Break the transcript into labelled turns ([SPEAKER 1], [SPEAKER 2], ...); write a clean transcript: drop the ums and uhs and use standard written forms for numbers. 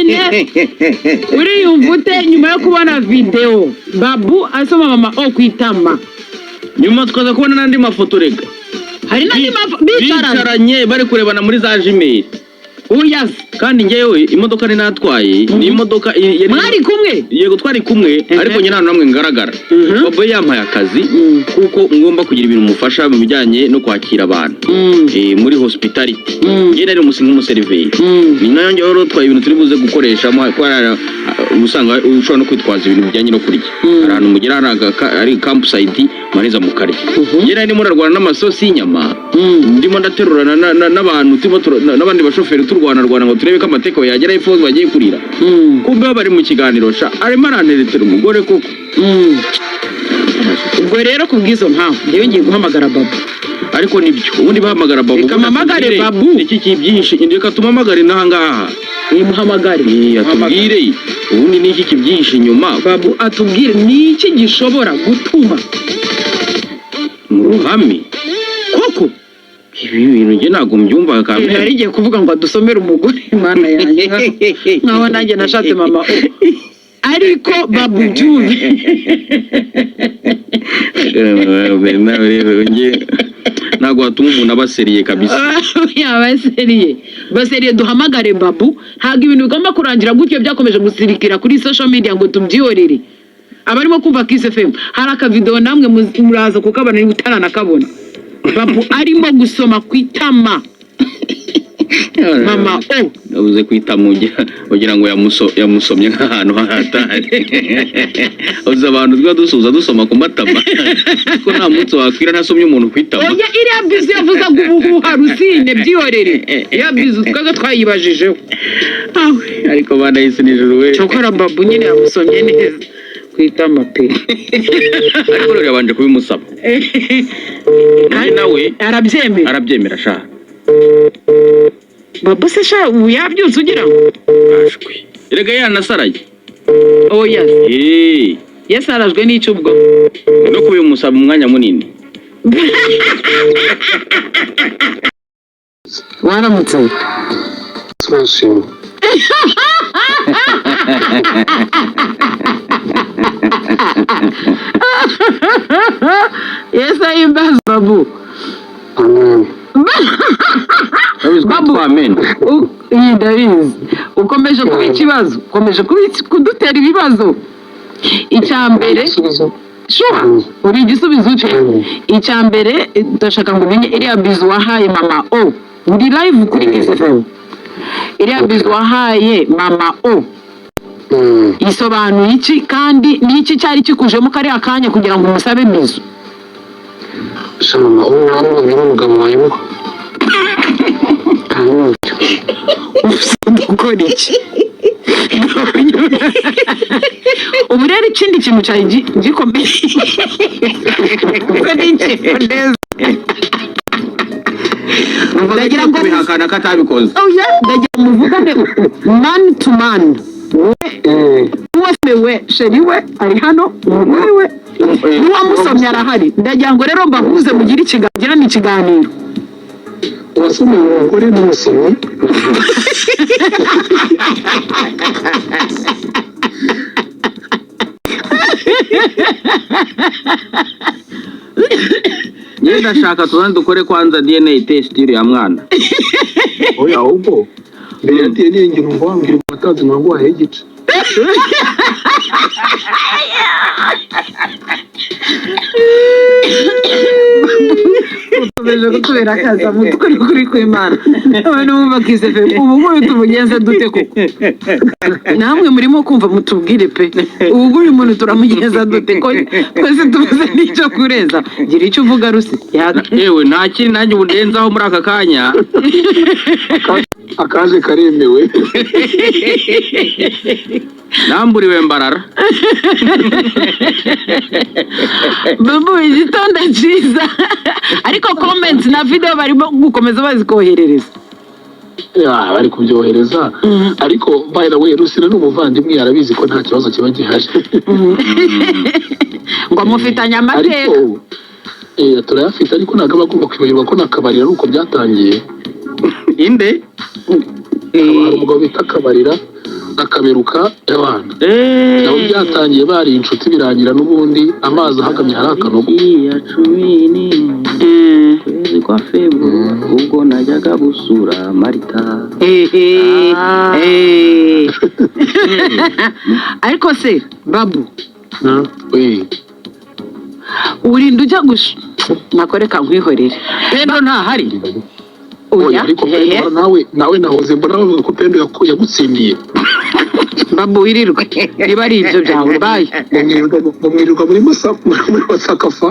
[SPEAKER 1] none uriyumva ute nyuma yo kubona video Babu asoma mama O kwitama
[SPEAKER 2] nyuma twaza kubona n'andi mafoto rega
[SPEAKER 1] hari n'andi
[SPEAKER 2] bicaranye bari kurebana muri za Gmail
[SPEAKER 1] Yes.
[SPEAKER 2] Kandi ngewe imodoka ni natwaye ni imodoka
[SPEAKER 1] mwari kumwe
[SPEAKER 2] yego twari kumwe ariko nyina namwe ngaragara Bobo yampaye akazi kuko ngomba kugira ibintu mufasha mu bijyanye no kwakira abantu muri hospitality yera ari umusinga umuseriveri ni nayo ngewe rero twaye ibintu turi buze gukoresha usanga ushobora no kwitwaza ibintu bijyanye no kurya ahantu mugira ari campsite maniza mu karya yera ni murarwana n'amasosi y'inyama ndimo ndaterurana n'abantu n'abandi bashoferi turwana ngo turebe ko amateko yagera ifoto bagiye kurira kumbe bari mu kiganiro sha arimo aranteretera umugore koko
[SPEAKER 1] ubwo rero kubwizo mpamvu ngiye ngiye guhamagara Babu
[SPEAKER 2] ariko nibyo ubundi bahamagara Babu
[SPEAKER 1] kamamagare Babu
[SPEAKER 2] iki kibyinshi indeka tumamagare nahangaha
[SPEAKER 1] muhamagare
[SPEAKER 2] atubwire ubundi niki kibyinshi nyuma
[SPEAKER 1] Babu atubwire niki gishobora gutuma
[SPEAKER 2] mu ruhame
[SPEAKER 1] koko
[SPEAKER 2] ibi bintu nge ntago mbyumva kamwe
[SPEAKER 1] nari giye kuvuga ngo adusomere umugore imana yanjye nkaho nanjye nashatse mama ariko Babu byumve
[SPEAKER 2] ntago hatuma umuntu abaseriye kabisa
[SPEAKER 1] baseriye duhamagare Babu ntago ibintu bigomba kurangira gutyo byakomeje gusirikira kuri social media ngo tubyiyorere abarimo kumva Kiss FM hari akavideo namwe muraza kukabana ni utaranakabona Babu arimo gusoma kwitama mama
[SPEAKER 2] nabuze kwitama ugira ngo yamusomye nk'ahantu hatari uza abantu dusuza dusoma ku matama ko nta munsi wakwira ntasomye umuntu kwitama
[SPEAKER 1] oya iriya bizu yavuza ngo ubuhuha rusine byiyorere iriya bizu twaga twayibajijeho
[SPEAKER 2] ariko banahise nijoro we
[SPEAKER 1] cyokora Babu nyine yamusomye neza kwitama pe
[SPEAKER 2] ariko rero yabanje kubimusaba nawe arabyemera sha
[SPEAKER 1] Babu se sha yabyutse ugira ngo
[SPEAKER 2] ashwe erega yanasaraye
[SPEAKER 1] yes yasarajwe n'icyo ubwo
[SPEAKER 2] no kubimusaba umwanya munini
[SPEAKER 1] waramutse
[SPEAKER 3] twashimye
[SPEAKER 1] Yes, I am Babu.
[SPEAKER 3] Amen.
[SPEAKER 1] Babu,
[SPEAKER 2] amen.
[SPEAKER 1] Ndabizi. Ukomeje kuba ikibazo, ukomeje kudutera ibibazo. Icyambere uri igisubizo cye. Icyambere ndashaka ngo umenye iriya bizu wahaye mama O. Uri live kuri Kiss FM. Iriya bizu wahaye mama O. Isobanuye iki kandi niki cyari kikujemo kari akanya kugira ngo umusabe bizu
[SPEAKER 3] Shama umwana n'umugabo wawe
[SPEAKER 1] ukora iki ubu rero ikindi kintu cyari gikomeye
[SPEAKER 2] ndagira ngo bihakana katabikoze
[SPEAKER 1] ndagira muvugane man to man we sheri we ari hano umugore we n'uwamusomye arahari ndagira ngo rero mbahuze mugire ikiganiro
[SPEAKER 3] wasomye umugore n'umusomyi
[SPEAKER 2] Niye ndashaka tuzane dukore kwanza DNA test ya mwana
[SPEAKER 3] oya ahubwo mbere ya DNA ngira ngo wambwira umutazi ntabwo wahe igice
[SPEAKER 1] ukomeje kutubera akaza mu kuri kw'Imana none numva Kiss FM ubu nguyu tumugenza dute koko namwe murimo kumva mutubwire pe ubu nguyu muntu turamugenza dute ko twese tubuze n'icyo kureza gira icyo uvuga rusi
[SPEAKER 2] yewe nta kiri nanjye ubudenzaho muri aka kanya
[SPEAKER 3] akaje karemewe
[SPEAKER 2] namburiwe mbarara
[SPEAKER 1] Babu igitondo cyiza ariko comments na video barimo gukomeza bazikoherereza
[SPEAKER 3] bari kubyohereza ariko by the way Rusira n'umuvandimwe yarabizi ko nta kibazo kiba gihari
[SPEAKER 1] ngo mufitanye amateka
[SPEAKER 3] turayafite ariko ntabwo bagomba kwibagirwa ko nakabarira ari uko byatangiye
[SPEAKER 2] inde
[SPEAKER 3] hari umugabo bita Kabarira akaberuka y'abana nabo byatangiye bari inshuti birangira n'ubundi amazi ahagamye hari akanogo
[SPEAKER 2] ya 10 kwezi kwa Februari ubwo najyaga gusura Marita
[SPEAKER 1] ariko se babu
[SPEAKER 3] we
[SPEAKER 1] urinda ujya nakoreka nkwihorere Pedro ntahari
[SPEAKER 3] oya ariko Pedro nawe nahoze mbona bavuga ko Pedro yagutsindiye
[SPEAKER 1] babu wirirwe niba ari ibyo byawe bayi
[SPEAKER 3] mumwirirwa muri masaka fa